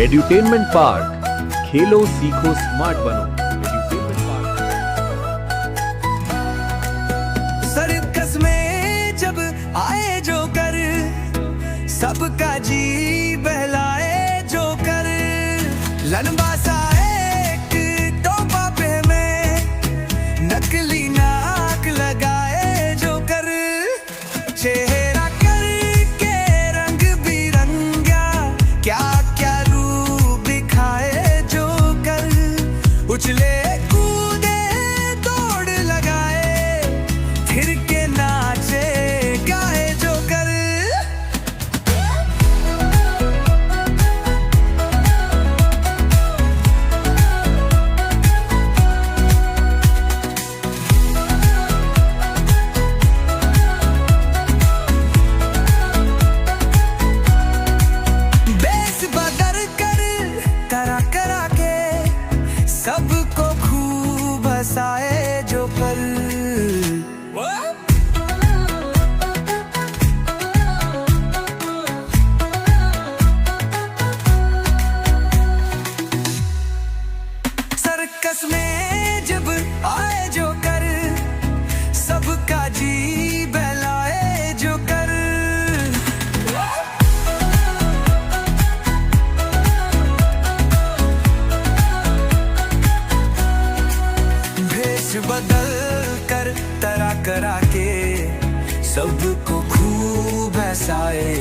एड्यूटेनमेंट park, खेलो सीखो smart बनो। एड्यूटेनमेंट park. Circus में जब आए जोकर, सबका जी बहलाए जोकर। लंबा सा एक टोपा पे में नकली नाक लगाए जोकर। चेहरा करके रंग बिरंगा, क्या क्या रूप दिखाए जोकर। उछले कूदे दौड़ लगाए, फिर के नाचे गाए जोकर। बेस बदल कर करा करा के सबको खूब हंसाए जोकर। सर्कस में जब आए जोकर, सबका जी बहलाए जोकर। भेष बदल कर तरा करा के सबको खूब हंसाए